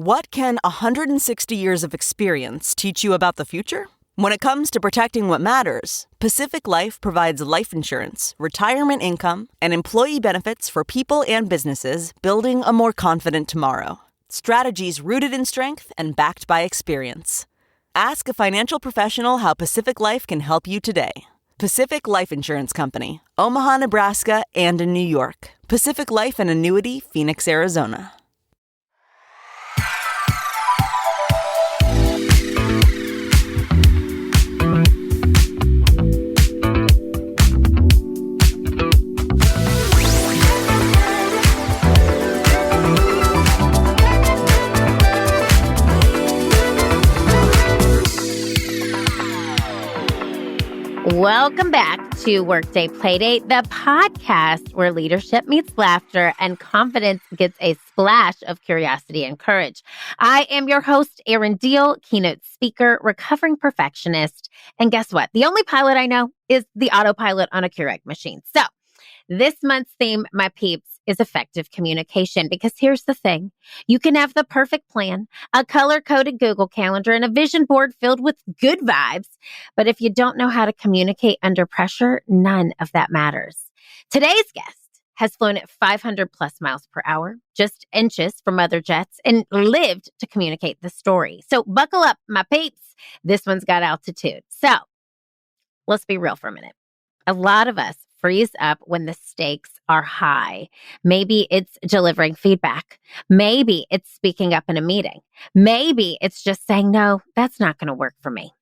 What can 160 years of experience teach you about the future? When it comes to protecting what matters, Pacific Life provides life insurance, retirement income, and employee benefits for people and businesses building a more confident tomorrow. Strategies rooted in strength and backed by experience. Ask a financial professional how Pacific Life can help you today. Pacific Life Insurance Company, Omaha, Nebraska, and in New York. Pacific Life and Annuity, Phoenix, Arizona. Welcome back to Workday Playdate, the podcast where leadership meets laughter and confidence gets a splash of curiosity and courage. I am your host, Erin Deal, keynote speaker, recovering perfectionist. And guess what? The only pilot I know is the autopilot on a Keurig machine. So this month's theme, my peeps, is effective communication. Because here's the thing. You can have the perfect plan, a color-coded Google Calendar, and a vision board filled with good vibes. But if you don't know how to communicate under pressure, none of that matters. Today's guest has flown at 500 plus miles per hour, just inches from other jets, and lived to communicate the story. So buckle up, my peeps. This one's got altitude. So let's be real for a minute. A lot of us freeze up when the stakes are high. Maybe it's delivering feedback. Maybe it's speaking up in a meeting. Maybe it's just saying, no, that's not going to work for me.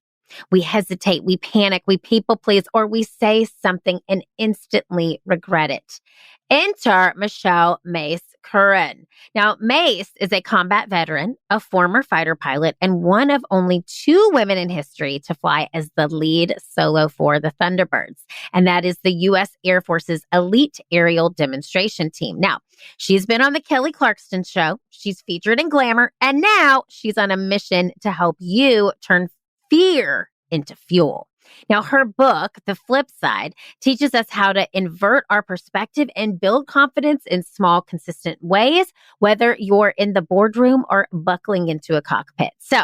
We hesitate, we panic, we people please, or we say something and instantly regret it. Enter Michelle Mace Curran. Now, Mace is a combat veteran, a former fighter pilot, and one of only 2 women in history to fly as the lead solo for the Thunderbirds. And that is the U.S. Air Force's elite aerial demonstration team. Now, she's been on the Kelly Clarkson show. She's featured in Glamour. And now she's on a mission to help you turn fear into fuel. Now, her book, The Flip Side, teaches us how to invert our perspective and build confidence in small, consistent ways, whether you're in the boardroom or buckling into a cockpit. So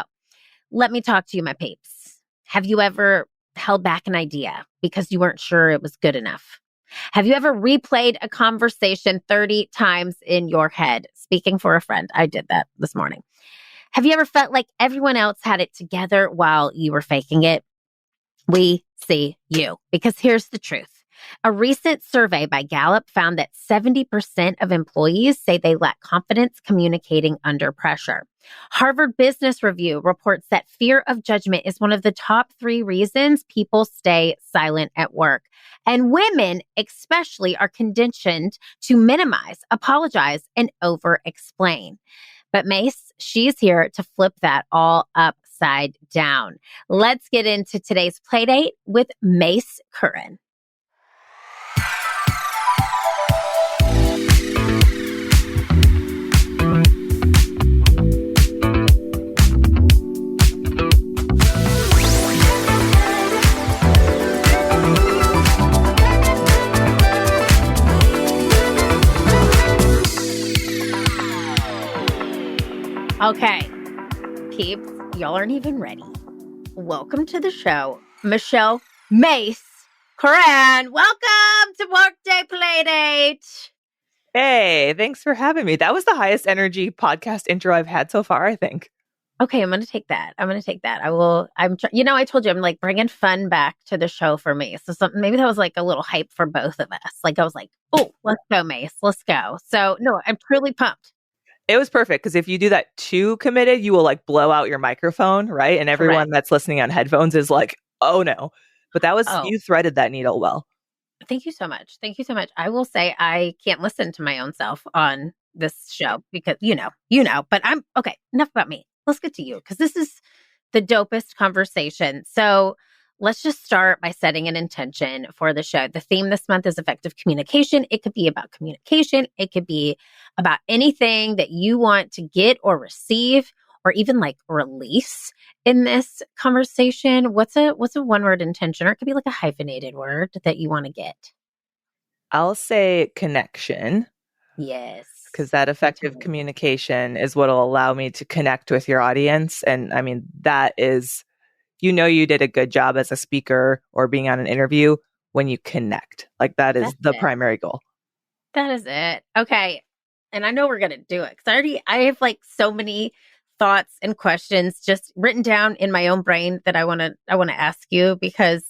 let me talk to you, my peeps. Have you ever held back an idea because you weren't sure it was good enough? Have you ever replayed a conversation 30 times in your head? Speaking for a friend, I did that this morning. Have you ever felt like everyone else had it together while you were faking it? We see you, because here's the truth. A recent survey by Gallup found that 70% of employees say they lack confidence communicating under pressure. Harvard Business Review reports that fear of judgment is one of the top 3 reasons people stay silent at work. And women especially are conditioned to minimize, apologize, and over-explain. But Mace, she's here to flip that all upside down. Let's get into today's Playdate with Mace Curran. Okay, peeps, y'all aren't even ready. Welcome to the show, Michelle Mace Curran. Welcome to Workday Playdate. Hey, thanks for having me. That was the highest energy podcast intro I've had so far, I think. Okay, I'm going to take that. I will. I told you I'm like bringing fun back to the show for me. So maybe that was like a little hype for both of us. Like I was like, oh, let's go, Mace. Let's go. So no, I'm truly pumped. It was perfect because if you do that too committed, you will like blow out your microphone, right? And everyone Correct. That's listening on headphones is like, oh no. But that was, you threaded that needle well. Thank you so much. I will say I can't listen to my own self on this show because, you know, but I'm okay. Enough about me. Let's get to you because this is the dopest conversation. So let's just start by setting an intention for the show. The theme this month is effective communication. It could be about communication. It could be about anything that you want to get or receive or even like release in this conversation. What's a one-word intention? Or it could be like a hyphenated word that you want to get. I'll say connection. Yes. Because that effective Totally. communication is what will allow me to connect with your audience. And I mean, that is, you did a good job as a speaker or being on an interview when you connect. Like that is That's the it. primary goal. That is it. Okay. And I know we're going to do it because I have like so many thoughts and questions just written down in my own brain that I want to ask you because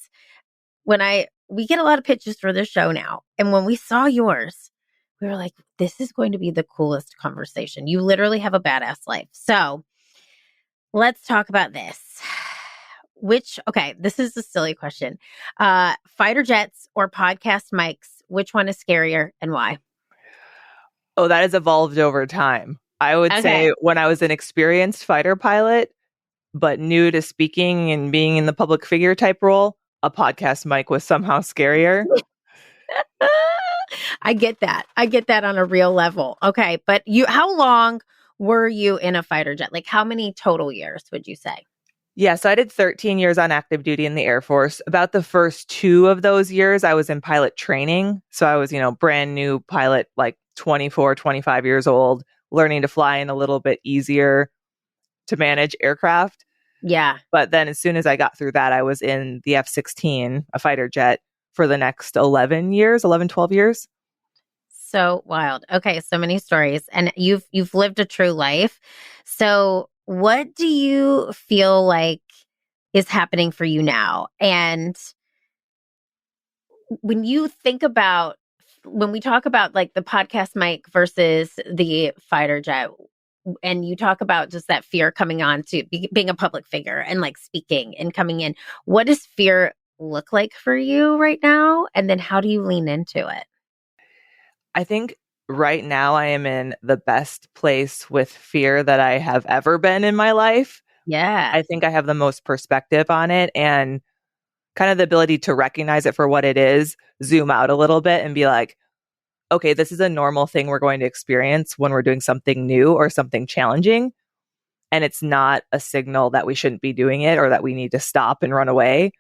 we get a lot of pitches for this show now. And when we saw yours, we were like, this is going to be the coolest conversation. You literally have a badass life. So let's talk about this. Okay, this is a silly question. Fighter jets or podcast mics, which one is scarier and why? Oh, that has evolved over time. I would Okay. say when I was an experienced fighter pilot, but new to speaking and being in the public figure type role, a podcast mic was somehow scarier. I get that. I get that on a real level. Okay, but how long were you in a fighter jet? Like how many total years would you say? Yeah, so I did 13 years on active duty in the Air Force. About the first 2 of those years, I was in pilot training. So I was, brand new pilot, like 24, 25 years old, learning to fly and a little bit easier to manage aircraft. Yeah. But then as soon as I got through that, I was in the F-16, a fighter jet, for the next 11 years, 11, 12 years. So wild. Okay, so many stories and you've lived a true life. So what do you feel like is happening for you now? And when we talk about like the podcast mic versus the fighter jet, and you talk about just that fear coming on to being a public figure and like speaking and coming in, what does fear look like for you right now? And then how do you lean into it? I think right now I am in the best place with fear that I have ever been in my life. Yeah. I think I have the most perspective on it and kind of the ability to recognize it for what it is, zoom out a little bit and be like, okay, this is a normal thing we're going to experience when we're doing something new or something challenging. And it's not a signal that we shouldn't be doing it or that we need to stop and run away.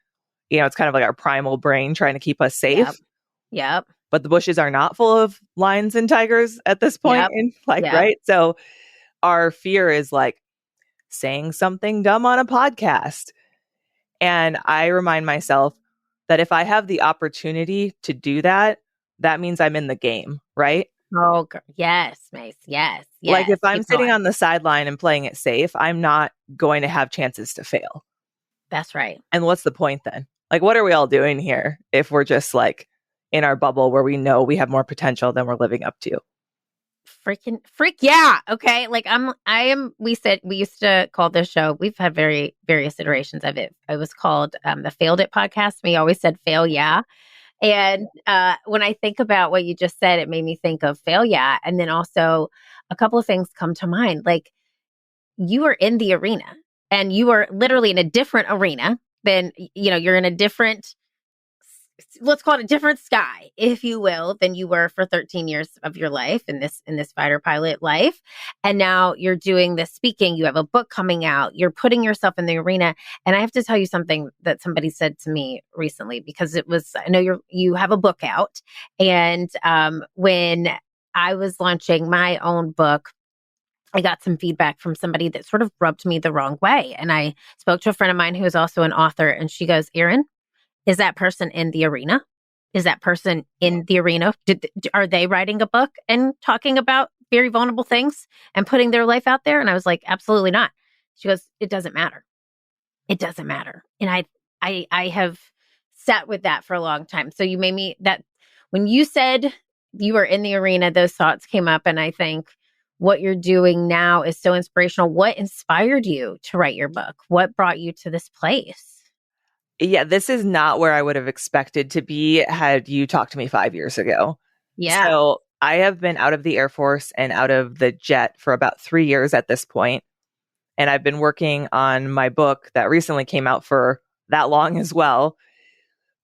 It's kind of like our primal brain trying to keep us safe. Yep. But the bushes are not full of lions and tigers at this point in Yep. right? So our fear is like saying something dumb on a podcast. And I remind myself that if I have the opportunity to do that, that means I'm in the game, right? Oh, yes, Mace. Yes. Like if I'm Keep sitting going. on the sideline and playing it safe, I'm not going to have chances to fail. That's right. And what's the point then? Like, what are we all doing here if we're just like in our bubble where we know we have more potential than we're living up to? Freak. Yeah. Okay. Like we used to call this show, we've had various iterations of it. It was called the Failed It podcast. We always said fail. Yeah. And when I think about what you just said, it made me think of fail. Yeah. And then also a couple of things come to mind. Like you are in the arena and you are literally in a different arena than, you're in a different, let's call it a different sky, if you will, than you were for 13 years of your life in this fighter pilot life. And now you're doing this speaking, you have a book coming out, you're putting yourself in the arena. And I have to tell you something that somebody said to me recently, because I know you have a book out. And when I was launching my own book, I got some feedback from somebody that sort of rubbed me the wrong way. And I spoke to a friend of mine who is also an author, and she goes, Erin, is that person in the arena? Is that person in the arena? Are they writing a book and talking about very vulnerable things and putting their life out there? And I was like, absolutely not. She goes, it doesn't matter. It doesn't matter. And I have sat with that for a long time. So you made me that when you said you were in the arena, those thoughts came up. And I think what you're doing now is so inspirational. What inspired you to write your book? What brought you to this place? Yeah, this is not where I would have expected to be had you talked to me 5 years ago. Yeah. So I have been out of the Air Force and out of the jet for about 3 years at this point. And I've been working on my book that recently came out for that long as well.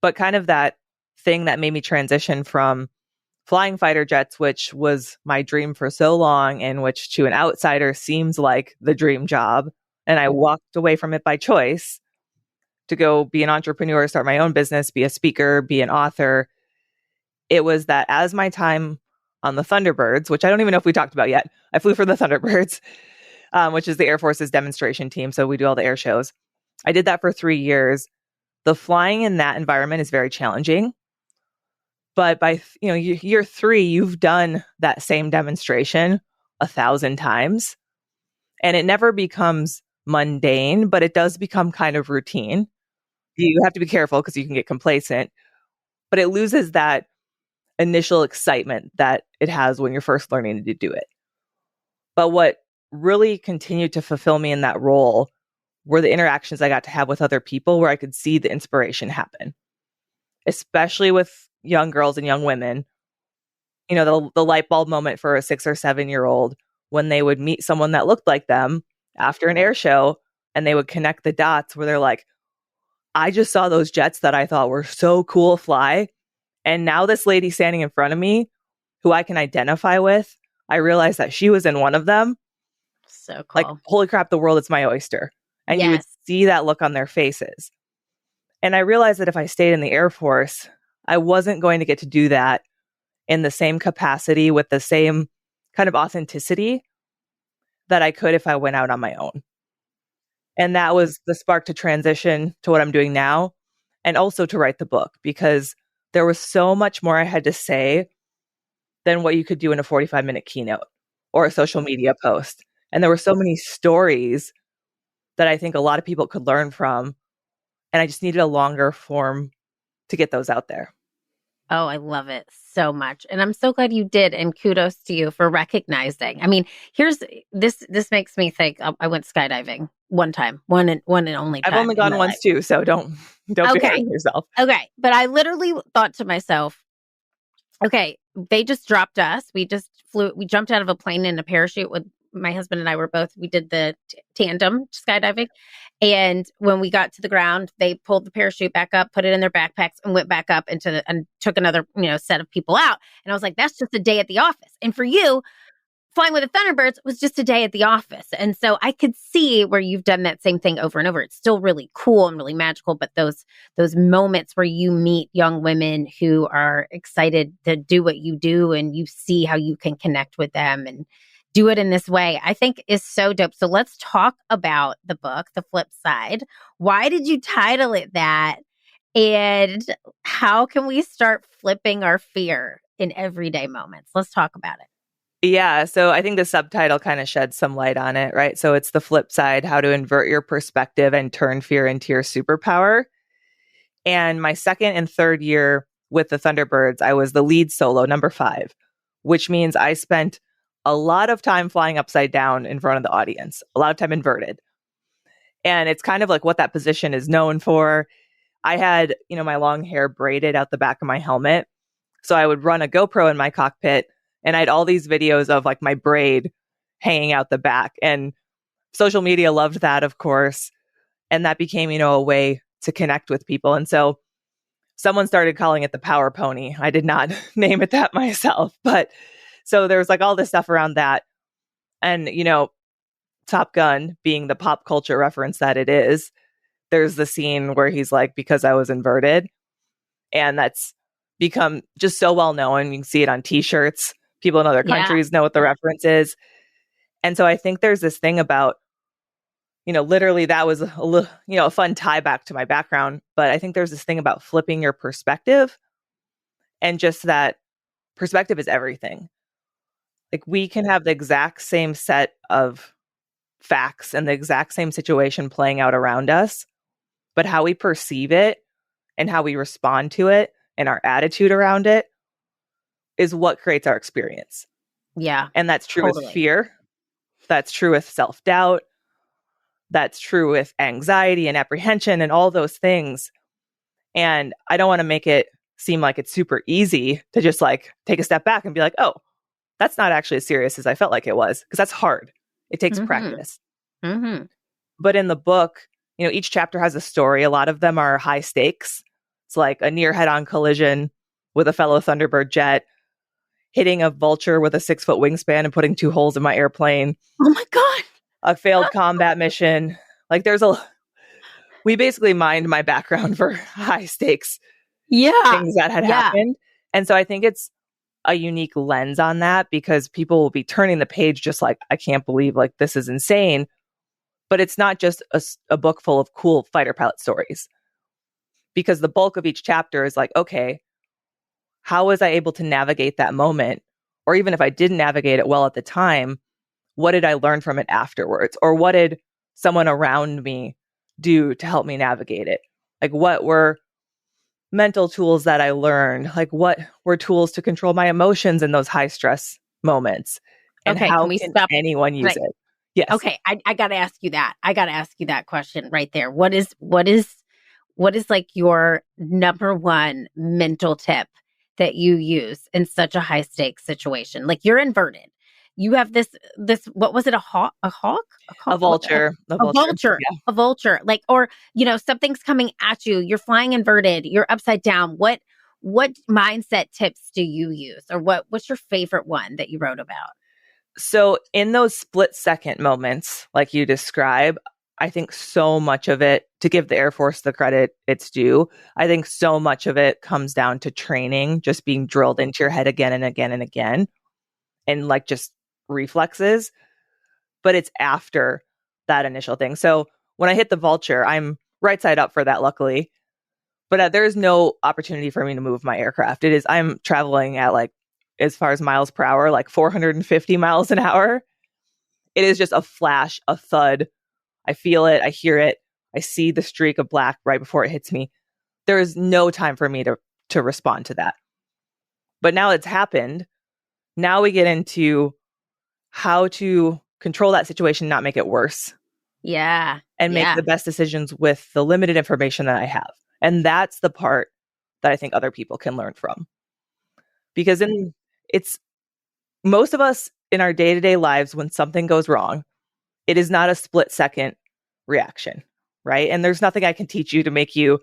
But kind of that thing that made me transition from flying fighter jets, which was my dream for so long and which to an outsider seems like the dream job. And I walked away from it by choice to go be an entrepreneur, start my own business, be a speaker, be an author. It was that as my time on the Thunderbirds, which I don't even know if we talked about yet. I flew for the Thunderbirds, which is the Air Force's demonstration team. So we do all the air shows. I did that for 3 years. The flying in that environment is very challenging. But by year 3, you've done that same demonstration 1,000 times. And it never becomes mundane, but it does become kind of routine. You have to be careful because you can get complacent. But it loses that initial excitement that it has when you're first learning to do it. But what really continued to fulfill me in that role were the interactions I got to have with other people where I could see the inspiration happen, especially with young girls and young women. You know, the light bulb moment for a 6 or 7-year-old when they would meet someone that looked like them after an air show and they would connect the dots where they're like, I just saw those jets that I thought were so cool fly. And now this lady standing in front of me who I can identify with, I realized that she was in one of them. So cool. Like, holy crap, the world is my oyster. And you would see that look on their faces. And I realized that if I stayed in the Air Force, I wasn't going to get to do that in the same capacity with the same kind of authenticity that I could if I went out on my own. And that was the spark to transition to what I'm doing now, and also to write the book, because there was so much more I had to say than what you could do in a 45-minute keynote or a social media post. And there were so many stories that I think a lot of people could learn from. And I just needed a longer form to get those out there. Oh, I love it so much. And I'm so glad you did. And kudos to you for recognizing. I mean, here's this makes me think I went skydiving one time, one and only time. I've only gone once too, so don't be hard on yourself. Okay. But I literally thought to myself, okay, they just dropped us. We jumped out of a plane in a parachute with my husband and I we did the tandem skydiving. And when we got to the ground, they pulled the parachute back up, put it in their backpacks, and went back up and took another, set of people out. And I was like, that's just a day at the office. And for you, flying with the Thunderbirds was just a day at the office. And so I could see where you've done that same thing over and over. It's still really cool and really magical, but those moments where you meet young women who are excited to do what you do and you see how you can connect with them and do it in this way, I think is so dope. So let's talk about the book, The Flip Side. Why did you title it that? And how can we start flipping our fear in everyday moments? Let's talk about it. Yeah. So I think the subtitle kind of sheds some light on it, right? So it's the flip side, how to invert your perspective and turn fear into your superpower. And my second and third year with the Thunderbirds, I was the lead solo, number 5, which means I spent a lot of time flying upside down in front of the audience, a lot of time inverted. And it's kind of like what that position is known for. I had, my long hair braided out the back of my helmet. So I would run a GoPro in my cockpit and I had all these videos of like my braid hanging out the back. And social media loved that, of course. And that became, a way to connect with people. And so someone started calling it the power pony. I did not name it that myself, but so there was like all this stuff around that. And, Top Gun being the pop culture reference that it is, there's the scene where he's like, because I was inverted. And that's become just so well known. You can see it on t-shirts. People in other countries know what the reference is. And so I think there's this thing about, literally that was a fun tie back to my background. But I think there's this thing about flipping your perspective, and just that perspective is everything. Like, we can have the exact same set of facts and the exact same situation playing out around us, but how we perceive it and how we respond to it and our attitude around it is what creates our experience. Yeah. And that's true with fear. That's true with self-doubt. That's true with anxiety and apprehension and all those things. And I don't want to make it seem like it's super easy to just like take a step back and be like, oh, that's not actually as serious as I felt like it was, because that's hard. It takes practice. Mm-hmm. But in the book, each chapter has a story. A lot of them are high stakes. It's like a near head-on collision with a fellow Thunderbird jet, hitting a vulture with a 6-foot wingspan and putting 2 holes in my airplane. Oh my God. A failed combat mission. Like, we basically mined my background for high stakes things that had happened. And so I think it's a unique lens on that because people will be turning the page just like, I can't believe like this is insane. But it's not just a book full of cool fighter pilot stories, because the bulk of each chapter is like, okay, how was I able to navigate that moment? Or even if I didn't navigate it well at the time, what did I learn from it afterwards? Or what did someone around me do to help me navigate it? Like, what were mental tools that I learned? Like, what were tools to control my emotions in those high stress moments? And Okay, how can we can stop? anyone use it? Yes. Okay, I got to ask you that. I got to ask you that question right there. What is like your number one mental tip that you use in such a high stakes situation? Like you're inverted. You have this what was it, a hawk? A vulture. A vulture. Yeah. A vulture. Like, or something's coming at you. You're flying inverted. You're upside down. What mindset tips do you use, or what's your favorite one that you wrote about? So in those split second moments, like you describe, I think so much of it, to give the Air Force the credit it's due, I think so much of it comes down to training, just being drilled into your head again and again and again, and like just reflexes. But it's after that initial thing. So when I hit the vulture, I'm right side up for that, luckily. But there's no opportunity for me to move my aircraft. I'm traveling at like, as far as miles per hour, like 450 miles an hour. It is just a flash, a thud. I feel it. I hear it. I see the streak of black right before it hits me. There is no time for me to respond to that. But now it's happened. Now we get into how to control that situation, not make it worse. Yeah. And make the best decisions with the limited information that I have. And that's the part that I think other people can learn from. Because it's most of us in our day-to-day lives, when something goes wrong, it is not a split second reaction, right? And there's nothing I can teach you to make you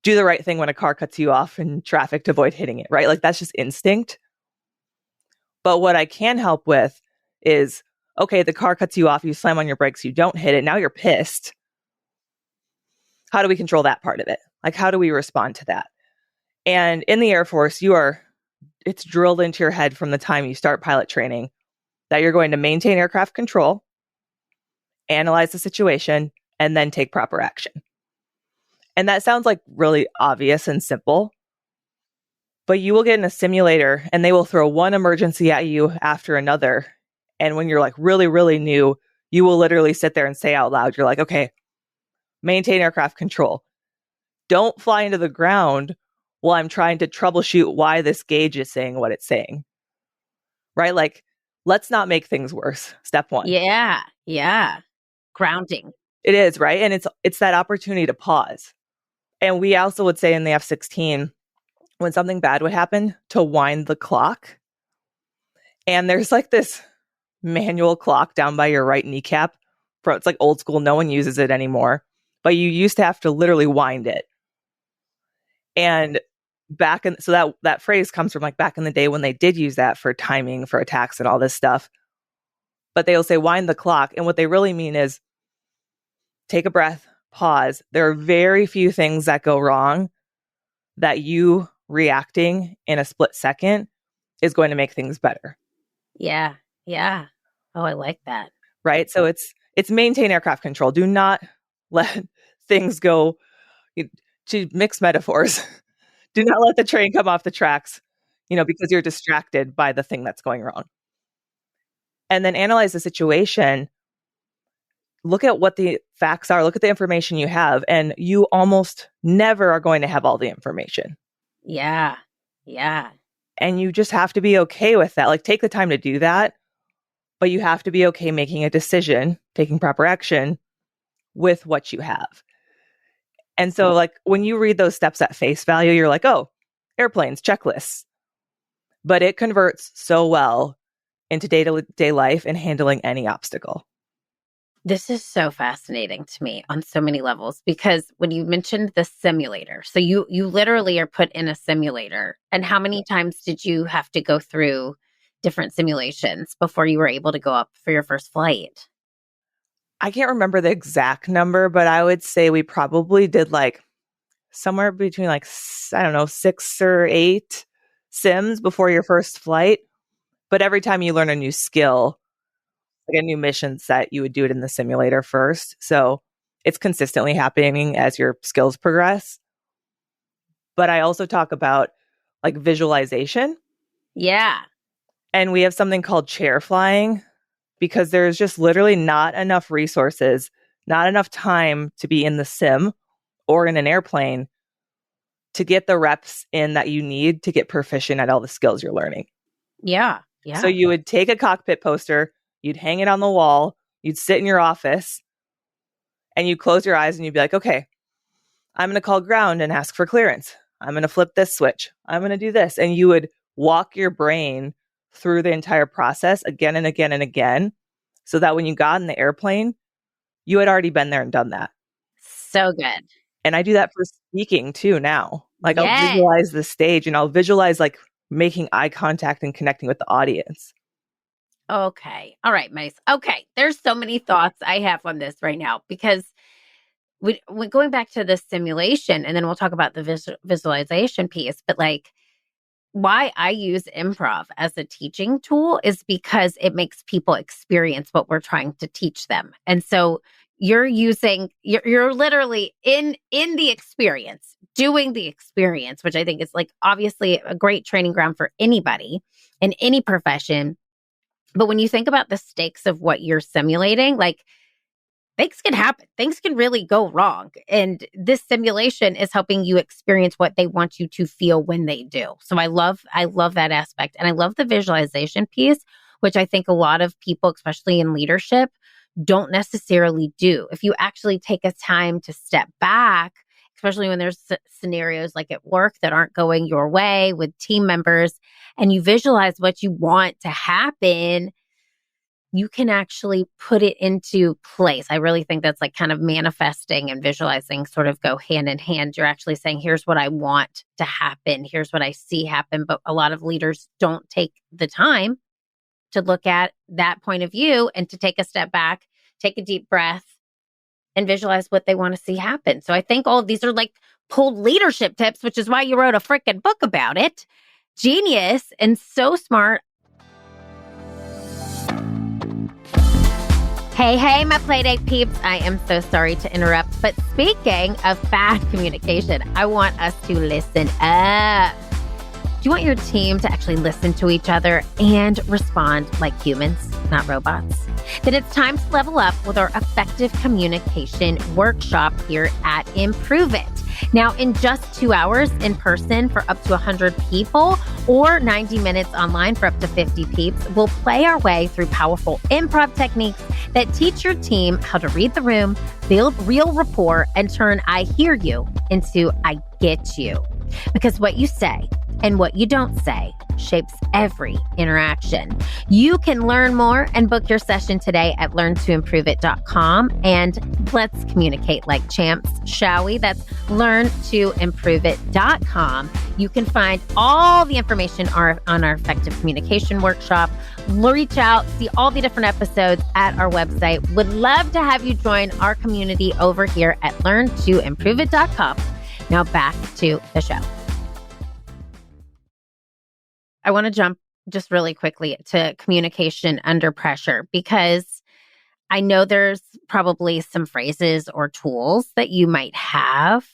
do the right thing when a car cuts you off in traffic to avoid hitting it, right? Like that's just instinct. But what I can help with is, okay, the car cuts you off, you slam on your brakes, you don't hit it, now you're pissed. How do we control that part of it? Like, how do we respond to that? And in the Air Force, it's drilled into your head from the time you start pilot training that you're going to maintain aircraft control, analyze the situation, and then take proper action. And that sounds like really obvious and simple, but you will get in a simulator and they will throw one emergency at you after another. And when you're like really, really new, you will literally sit there and say out loud, you're like, okay, maintain aircraft control. Don't fly into the ground while I'm trying to troubleshoot why this gauge is saying what it's saying. Right? Like, let's not make things worse. Step one. Yeah. Yeah. Grounding. It is, right? And it's that opportunity to pause. And we also would say in the F-16, when something bad would happen, to wind the clock. And there's like this manual clock down by your right kneecap. It's like old school. No one uses it anymore. But you used to have to literally wind it. And so that phrase comes from like back in the day when they did use that for timing for attacks and all this stuff. But they'll say wind the clock. And what they really mean is take a breath, pause. There are very few things that go wrong that you reacting in a split second is going to make things better. Yeah. Yeah. Oh, I like that. Right? So it's maintain aircraft control. Do not let things go, to mix metaphors. Do not let the train come off the tracks, because you're distracted by the thing that's going wrong. And then analyze the situation. Look at what the facts are. Look at the information you have. And you almost never are going to have all the information. Yeah. Yeah. And you just have to be okay with that. Like, take the time to do that. But you have to be okay making a decision, taking proper action with what you have. And so, like, when you read those steps at face value, you're like, oh, airplanes, checklists. But it converts so well into day-to-day life and handling any obstacle. This is so fascinating to me on so many levels, because when you mentioned the simulator, so you literally are put in a simulator. And how many times did you have to go through different simulations before you were able to go up for your first flight? I can't remember the exact number, but I would say we probably did like somewhere between like, I don't know, 6 or 8 sims before your first flight, but every time you learn a new skill, like a new mission set, you would do it in the simulator first. So it's consistently happening as your skills progress. But I also talk about like visualization. Yeah. And we have something called chair flying because there's just literally not enough resources, not enough time to be in the sim or in an airplane to get the reps in that you need to get proficient at all the skills you're learning. Yeah. Yeah. So you would take a cockpit poster, you'd hang it on the wall, you'd sit in your office, and you close your eyes and you'd be like, okay, I'm going to call ground and ask for clearance. I'm going to flip this switch. I'm going to do this. And you would walk your brain through the entire process again and again and again, so that when you got in the airplane, you had already been there and done that. So good. And I do that for speaking too now. Like Yes. I'll visualize the stage and I'll visualize like making eye contact and connecting with the audience. Okay. All right, Mace. Okay. There's so many thoughts I have on this right now because we're going back to the simulation and then we'll talk about the visualization piece. But like why I use improv as a teaching tool is because it makes people experience what we're trying to teach them. And so you're literally in the experience, doing the experience, which I think is like obviously a great training ground for anybody in any profession. But when you think about the stakes of what you're simulating, like things can happen. Things can really go wrong. And this simulation is helping you experience what they want you to feel when they do. So I love that aspect. And I love the visualization piece, which I think a lot of people, especially in leadership, don't necessarily do. If you actually take a time to step back, especially when there's scenarios like at work that aren't going your way with team members, and you visualize what you want to happen, you can actually put it into place. I really think that's like kind of manifesting and visualizing sort of go hand in hand. You're actually saying, here's what I want to happen. Here's what I see happen. But a lot of leaders don't take the time to look at that point of view and to take a step back, take a deep breath, and visualize what they want to see happen. So I think all of these are like pulled leadership tips, which is why you wrote a freaking book about it. Genius and so smart. Hey, my Playdate peeps. I am so sorry to interrupt, but speaking of bad communication, I want us to listen up. Do you want your team to actually listen to each other and respond like humans, not robots? Then it's time to level up with our effective communication workshop here at Improve It. Now, in just 2 hours in person for up to 100 people or 90 minutes online for up to 50 peeps, we'll play our way through powerful improv techniques that teach your team how to read the room, build real rapport, and turn I hear you into I get you. Because what you say and what you don't say shapes every interaction. You can learn more and book your session today at learntoimproveit.com. And let's communicate like champs, shall we? That's learntoimproveit.com. You can find all the information on our effective communication workshop. Reach out, see all the different episodes at our website. Would love to have you join our community over here at learntoimproveit.com. Now back to the show. I want to jump just really quickly to communication under pressure because I know there's probably some phrases or tools that you might have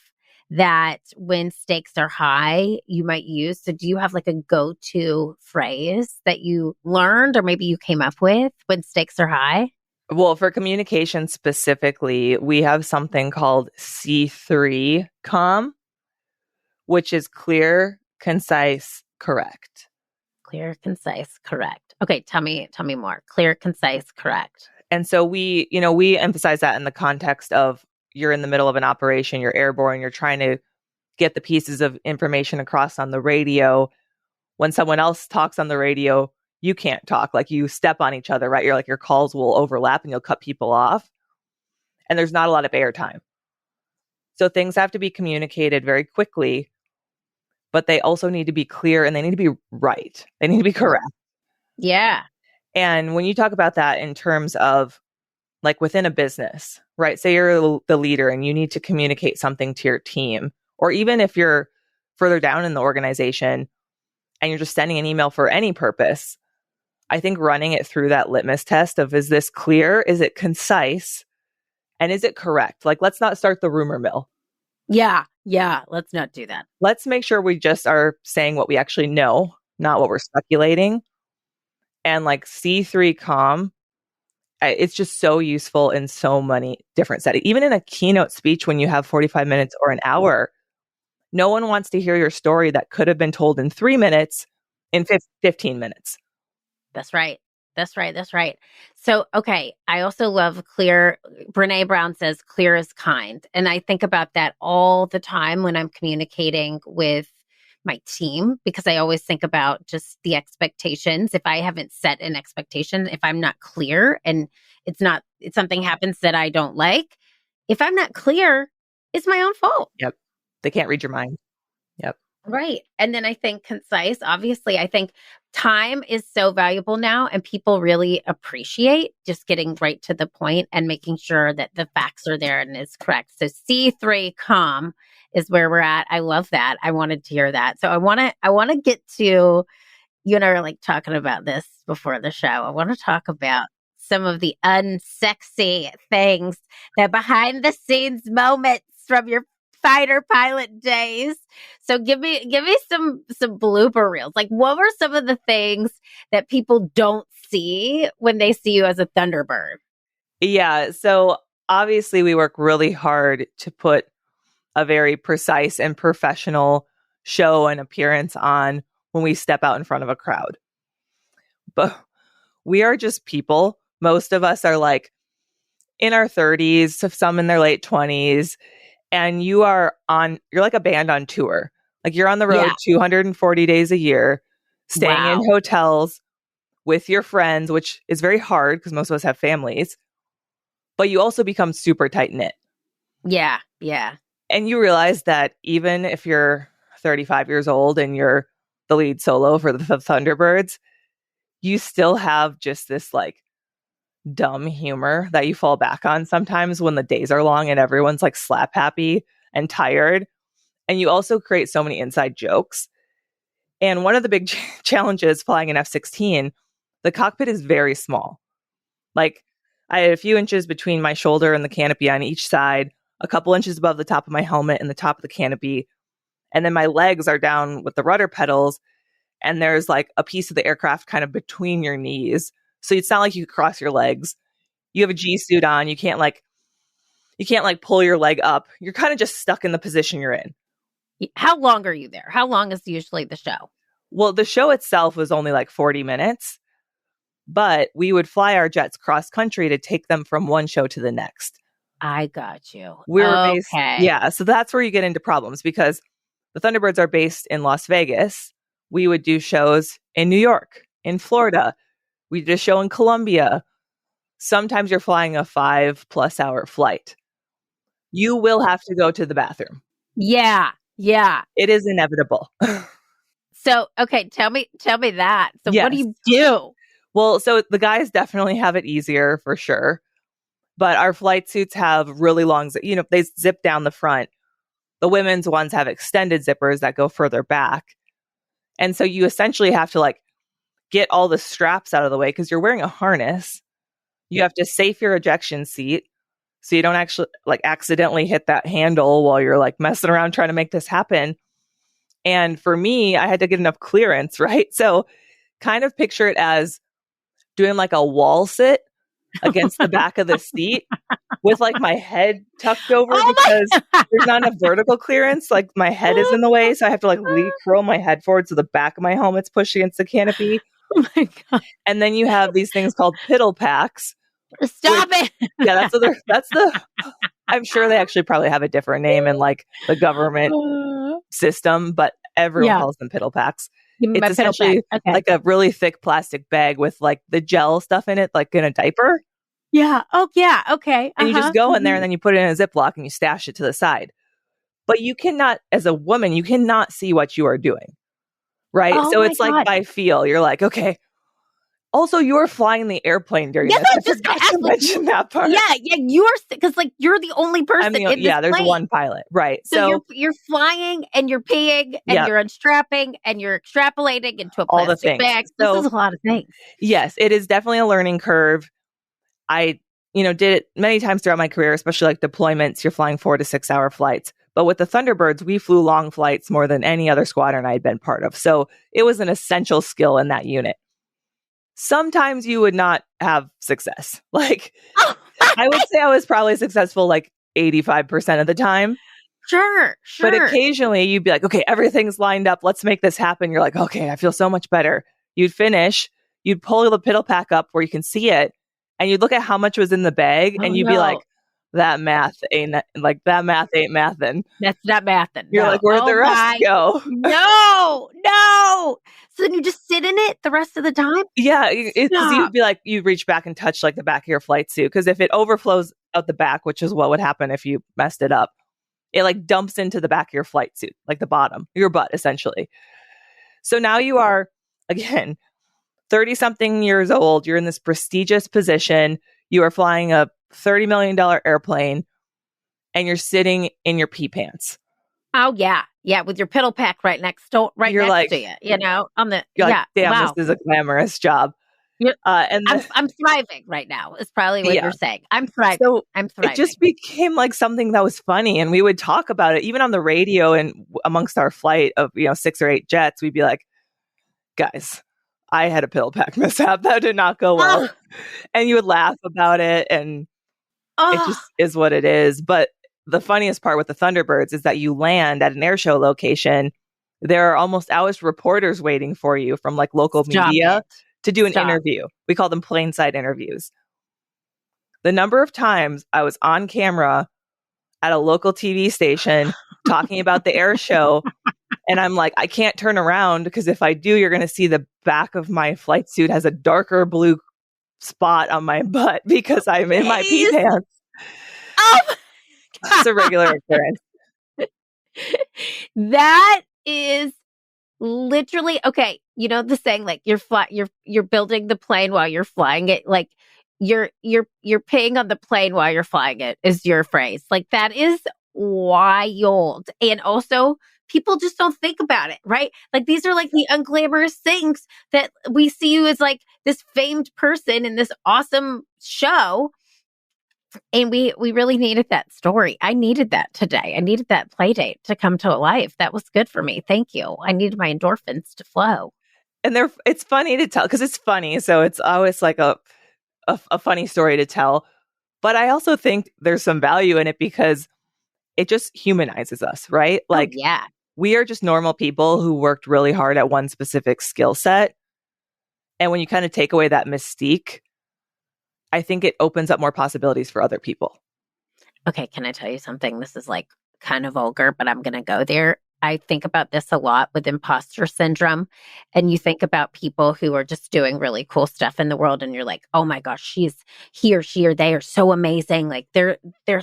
that when stakes are high, you might use. So do you have like a go-to phrase that you learned or maybe you came up with when stakes are high? Well, for communication specifically, we have something called C3COM, which is clear, concise, correct. Clear, concise, correct. Okay, tell me more. Clear, concise, correct. And so we emphasize that in the context of you're in the middle of an operation, you're airborne, you're trying to get the pieces of information across on the radio. When someone else talks on the radio, you can't talk. Like you step on each other, right? You're like your calls will overlap and you'll cut people off. And there's not a lot of airtime. So things have to be communicated very quickly, but they also need to be clear and they need to be right. They need to be correct. Yeah. And when you talk about that in terms of like within a business, right? Say you're the leader and you need to communicate something to your team, or even if you're further down in the organization and you're just sending an email for any purpose, I think running it through that litmus test of, is this clear? Is it concise? And is it correct? Like, let's not start the rumor mill. Yeah. Let's not do that. Let's make sure we just are saying what we actually know, not what we're speculating. And like C3 Calm, it's just so useful in so many different settings. Even in a keynote speech, when you have 45 minutes or an hour, no one wants to hear your story that could have been told in 3 minutes in 15 minutes. That's right. So, okay. I also love clear. Brene Brown says clear is kind. And I think about that all the time when I'm communicating with my team, because I always think about just the expectations. If I haven't set an expectation, if I'm not clear and if something happens that I don't like, if I'm not clear, it's my own fault. Yep. They can't read your mind. Yep. Right. And then I think concise, obviously, I think time is so valuable now, and people really appreciate just getting right to the point and making sure that the facts are there and is correct. So C3 Calm is where we're at. I love that. I wanted to hear that. So I want to get to, you and I were like talking about this before the show. I want to talk about some of the unsexy things, the behind the scenes moments from your fighter pilot days. So give me some blooper reels. Like, what were some of the things that people don't see when they see you as a Thunderbird? Yeah. So obviously we work really hard to put a very precise and professional show and appearance on when we step out in front of a crowd. But we are just people. Most of us are like in our 30s, some in their late 20s. And you're like a band on tour. Like, you're on the road 240 days a year, staying in hotels with your friends, which is very hard because most of us have families. But you also become super tight knit. Yeah. And you realize that even if you're 35 years old and you're the lead solo for the Thunderbirds, you still have just this like dumb humor that you fall back on sometimes when the days are long and everyone's like slap happy and tired. And you also create so many inside jokes. And one of the big challenges flying an F-16, the cockpit is very small. Like, I had a few inches between my shoulder and the canopy on each side, a couple inches above the top of my helmet and the top of the canopy. And then my legs are down with the rudder pedals. And there's like a piece of the aircraft kind of between your knees. So it's not like you can cross your legs. You have a G suit on. You can't like pull your leg up. You're kind of just stuck in the position you're in. How long are you there? How long is usually the show? Well, the show itself was only like 40 minutes, but we would fly our jets cross country to take them from one show to the next. I got you. Based, yeah. So that's where you get into problems, because the Thunderbirds are based in Las Vegas. We would do shows in New York, in Florida. We did a show in Colombia. Sometimes you're flying a 5+ hour flight. You will have to go to the bathroom. Yeah. It is inevitable. So, okay, tell me that. So yes. What do you do? Well, so the guys definitely have it easier for sure. But our flight suits have really long, they zip down the front. The women's ones have extended zippers that go further back. And so you essentially have to like get all the straps out of the way because you're wearing a harness. You have to safe your ejection seat so you don't actually like accidentally hit that handle while you're like messing around trying to make this happen. And for me, I had to get enough clearance, right? So kind of picture it as doing like a wall sit against the back of the seat with like my head tucked over because there's not enough vertical clearance. Like my head is in the way. So I have to like curl my head forward so the back of my helmet's pushed against the canopy. Oh my God. And then you have these things called piddle packs. Stop it. Yeah, that's the I'm sure they actually probably have a different name in like the government system, but everyone calls them piddle packs. It's essentially like a really thick plastic bag with like the gel stuff in it, like in a diaper. Yeah. Oh, yeah. Okay. And you just go in there and then you put it in a Ziploc and you stash it to the side. But you cannot, as a woman, you cannot see what you are doing. Right. So it's like by feel, you're like, okay, Also, you were flying the airplane during Yes, this. I I just forgot asked, to like, mention that part. Yeah, because like you're the only person in this there's plane. one pilot. Right. So you're flying and you're peeing and you're unstrapping and you're extrapolating into a all the plastic things. bag. So, this is a lot of things. Yes, it is definitely a learning curve. I, did it many times throughout my career, especially like deployments. You're flying 4 to 6 hour flights. But with the Thunderbirds, we flew long flights more than any other squadron I had been part of. So it was an essential skill in that unit. Sometimes you would not have success. Like, I would say I was probably successful like 85% of the time. Sure. But occasionally you'd be like, okay, everything's lined up. Let's make this happen. You're like, okay, I feel so much better. You'd finish. You'd pull the piddle pack up where you can see it. And you'd look at how much was in the bag. And you'd be like, that math ain't mathin'. That's not mathin'. You're like, where'd the rest go? No. So then you just sit in it the rest of the time? Yeah. You'd be like, you reach back and touch like the back of your flight suit. Because if it overflows out the back, which is what would happen if you messed it up, it like dumps into the back of your flight suit, like the bottom, your butt, essentially. So now you are, again, 30 something years old. You're in this prestigious position. You are flying a $30 million airplane and you're sitting in your pee pants. Oh, yeah. Yeah. With your piddle pack right next to you, on the, like, damn, wow. This is a glamorous job. And I'm thriving right now. Is probably what you're saying. I'm thriving. So I'm thriving. It just became like something that was funny, and we would talk about it even on the radio and amongst our flight of 6 or 8 jets. We'd be like, "Guys, I had a pill pack mishap that did not go well," and you would laugh about it, and it just is what it is. But the funniest part with the Thunderbirds is that you land at an air show location. There are almost hours reporters waiting for you from like local media to do an interview. We call them plain side interviews. The number of times I was on camera at a local TV station talking about the air show, and I'm like, I can't turn around because if I do, you're going to see the back of my flight suit has a darker blue spot on my butt because I'm in my pee pants. Oh, it's a regular occurrence. That is literally okay. You know the saying, like you're building the plane while you're flying it. Like you're peeing on the plane while you're flying it is your phrase. Like that is wild. And also people just don't think about it, right? Like these are like the unglamorous things that we see you as like this famed person in this awesome show. And we really needed that story. I needed that today. I needed that play date to come to life. That was good for me. Thank you. I needed my endorphins to flow. And it's funny to tell because it's funny. So it's always like a funny story to tell. But I also think there's some value in it because it just humanizes us, right? Like, we are just normal people who worked really hard at one specific skill set. And when you kind of take away that mystique, I think it opens up more possibilities for other people. Okay, can I tell you something? This is like kind of vulgar, but I'm going to go there. I think about this a lot with imposter syndrome. And you think about people who are just doing really cool stuff in the world and you're like, oh my gosh, he or they are so amazing. Like they're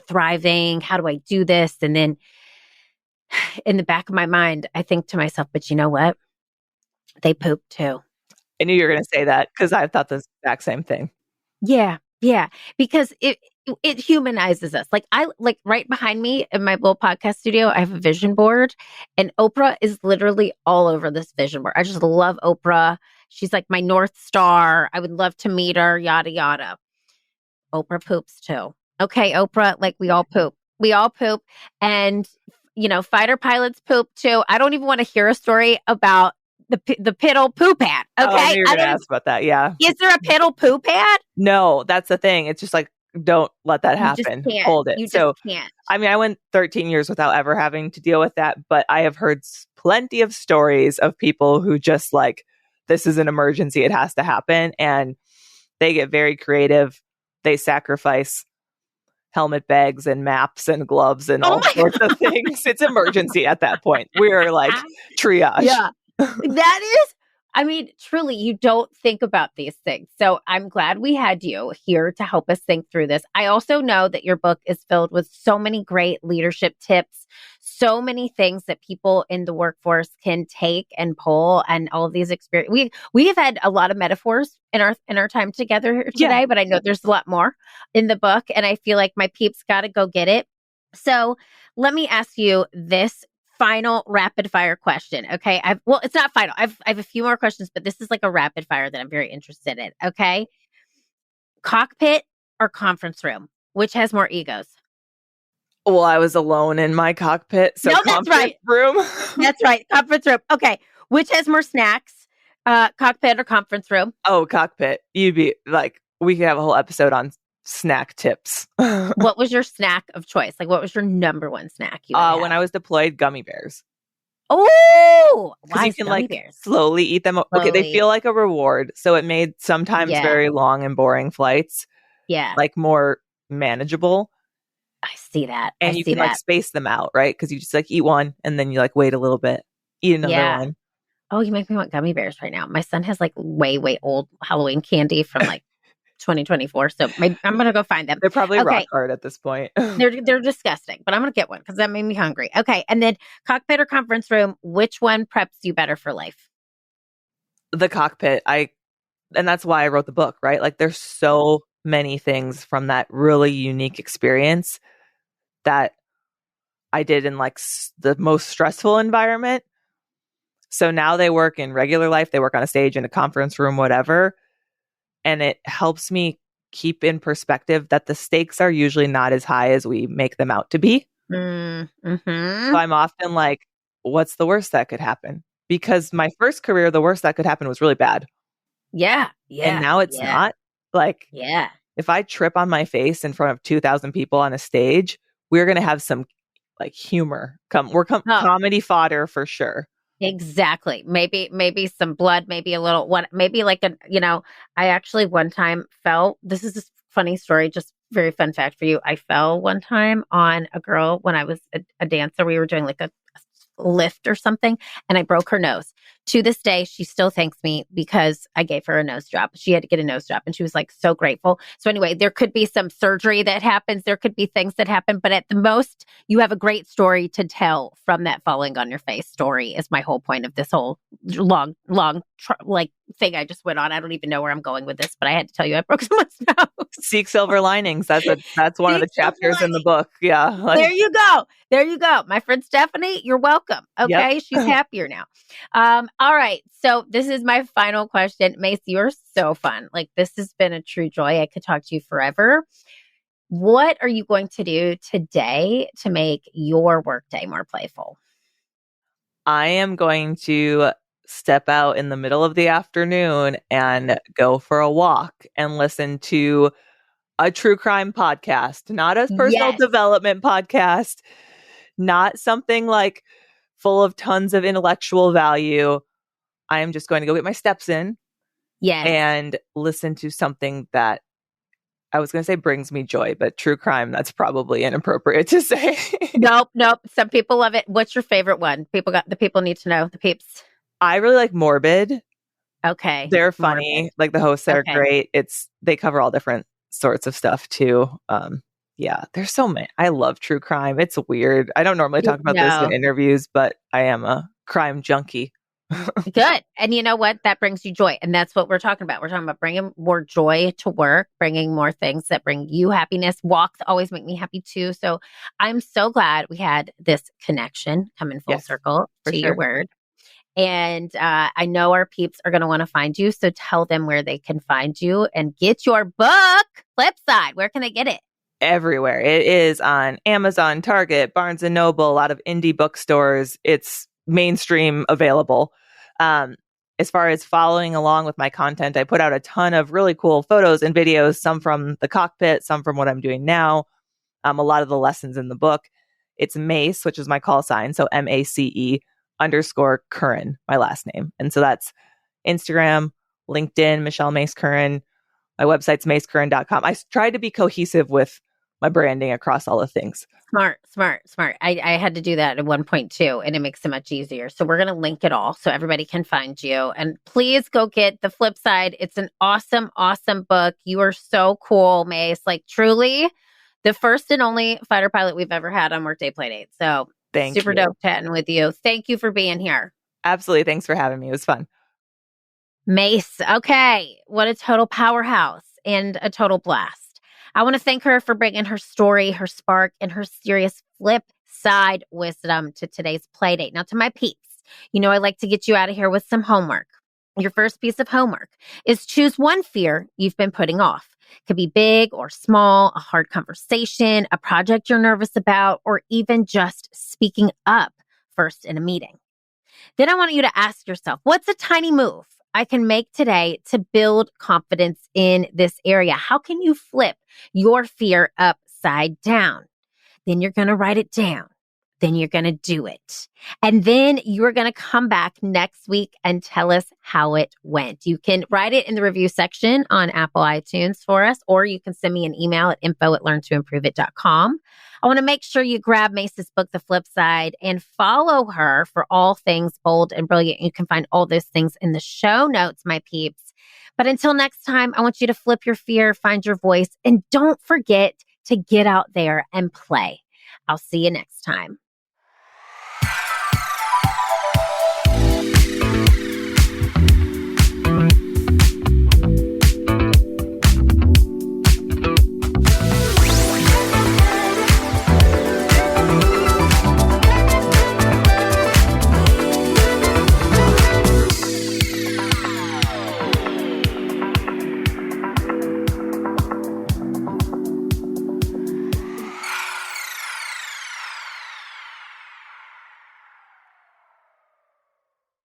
thriving. How do I do this? And then in the back of my mind, I think to myself, but you know what? They poop too. I knew you were going to say that because I thought the exact same thing. Yeah. Because it humanizes us. Like right behind me in my little podcast studio, I have a vision board and Oprah is literally all over this vision board. I just love Oprah. She's like my North Star. I would love to meet her, yada, yada. Oprah poops too. Okay, Oprah, like we all poop. And, fighter pilots poop too. I don't even want to hear a story about the piddle poo pad. Okay. You're going to ask about that. Yeah. Is there a piddle poo pad? No, that's the thing. It's just like, don't let that happen. Hold it. You just can't. I mean, I went 13 years without ever having to deal with that, but I have heard plenty of stories of people who just like, this is an emergency. It has to happen. And they get very creative. They sacrifice helmet bags and maps and gloves and all sorts of things. It's emergency at that point. We're like triage. Yeah. That is I mean, truly, you don't think about these things. So I'm glad we had you here to help us think through this. I also know that your book is filled with so many great leadership tips, so many things that people in the workforce can take and pull, and all of these experiences. We have had a lot of metaphors in our time together here today, but I know there's a lot more in the book, and I feel like my peeps got to go get it. So let me ask you this final rapid fire question. Okay. It's not final. I have a few more questions, but this is like a rapid fire that I'm very interested in. Okay. Cockpit or conference room? Which has more egos? Well, I was alone in my cockpit. So no, that's right. Room. That's right. Conference room. Okay. Which has more snacks? Cockpit or conference room? Oh, cockpit. You'd be like, we could have a whole episode on snack tips. What was your snack of choice? Like, what was your number one snack? When I was deployed, gummy bears. Oh, because you can like bears? Slowly eat them. Okay, they feel like a reward, so it made sometimes very long and boring flights, like more manageable. I see that, and you can like space them out, right? Because you just like eat one and then you like wait a little bit, eat another one. Oh, you make me want gummy bears right now. My son has like way old Halloween candy from like 2024. So maybe I'm going to go find them. They're probably rock hard at this point. They're disgusting, but I'm going to get one because that made me hungry. Okay. And then cockpit or conference room, which one preps you better for life? The cockpit. And that's why I wrote the book, right? Like there's so many things from that really unique experience that I did in like the most stressful environment. So now they work in regular life. They work on a stage, in a conference room, whatever. And it helps me keep in perspective that the stakes are usually not as high as we make them out to be. Mm-hmm. So I'm often like, what's the worst that could happen? Because my first career, the worst that could happen was really bad. Yeah. And now it's not. Like, if I trip on my face in front of 2,000 people on a stage, we're going to have some like humor. Comedy fodder for sure. Exactly. Maybe some blood, maybe a little maybe like I actually one time fell. This is a funny story, just very fun fact for you. I fell one time on a girl when I was a dancer. We were doing like a lift or something, and I broke her nose. To this day, she still thanks me because I gave her a nose job. She had to get a nose job and she was like so grateful. So anyway, there could be some surgery that happens. There could be things that happen, but at the most, you have a great story to tell from that falling on your face story is my whole point of this whole long thing I just went on. I don't even know where I'm going with this, but I had to tell you I broke someone's nose. Seek silver linings. That's one of the chapters in the book. Yeah. There you go. My friend Stephanie, you're welcome. Okay. Yep. She's happier now. All right. So this is my final question. Mace, you're so fun. Like this has been a true joy. I could talk to you forever. What are you going to do today to make your workday more playful? I am going to step out in the middle of the afternoon and go for a walk and listen to a true crime podcast, not a personal development podcast, not something like full of tons of intellectual value. I am just going to go get my steps in and listen to something that I was going to say brings me joy, but true crime, that's probably inappropriate to say. Nope. Some people love it. What's your favorite one? The people need to know, the peeps. I really like Morbid. Okay. They're funny. Morbid. Like the hosts are great. They cover all different sorts of stuff too. There's so many. I love true crime. It's weird. I don't normally talk about this in interviews, but I am a crime junkie. Good. And you know what? That brings you joy. And that's what we're talking about. We're talking about bringing more joy to work, bringing more things that bring you happiness. Walks always make me happy too. So I'm so glad we had this connection come in full circle to your word. And I know our peeps are going to want to find you. So tell them where they can find you and get your book, Flipside. Where can they get it? Everywhere. It is on Amazon, Target, Barnes & Noble, a lot of indie bookstores. It's mainstream available. As far as following along with my content, I put out a ton of really cool photos and videos, some from the cockpit, some from what I'm doing now. A lot of the lessons in the book. It's Mace, which is my call sign. So MACE_Curran, my last name. And so that's Instagram, LinkedIn, Michelle Mace Curran. My website's macecurran.com. I tried to be cohesive with my branding across all the things. Smart, smart, smart. I had to do that at one point too, and it makes it much easier. So we're going to link it all so everybody can find you. And please go get The Flip Side. It's an awesome, awesome book. You are so cool, Mace. Like truly the first and only fighter pilot we've ever had on Workday Playdate. So super dope chatting with you. Thank you for being here. Absolutely. Thanks for having me. It was fun. Mace. Okay. What a total powerhouse and a total blast. I want to thank her for bringing her story, her spark, and her serious flip side wisdom to today's Playdate. Now, to my peeps, you know I like to get you out of here with some homework. Your first piece of homework is choose one fear you've been putting off. Could be big or small, a hard conversation, a project you're nervous about, or even just speaking up first in a meeting. Then I want you to ask yourself, what's a tiny move I can make today to build confidence in this area? How can you flip your fear upside down? Then you're going to write it down. Then you're going to do it. And then you're going to come back next week and tell us how it went. You can write it in the review section on Apple iTunes for us, or you can send me an email at info@learntoimproveit.com. I want to make sure you grab Mace's book, The Flip Side, and follow her for all things bold and brilliant. You can find all those things in the show notes, my peeps. But until next time, I want you to flip your fear, find your voice, and don't forget to get out there and play. I'll see you next time.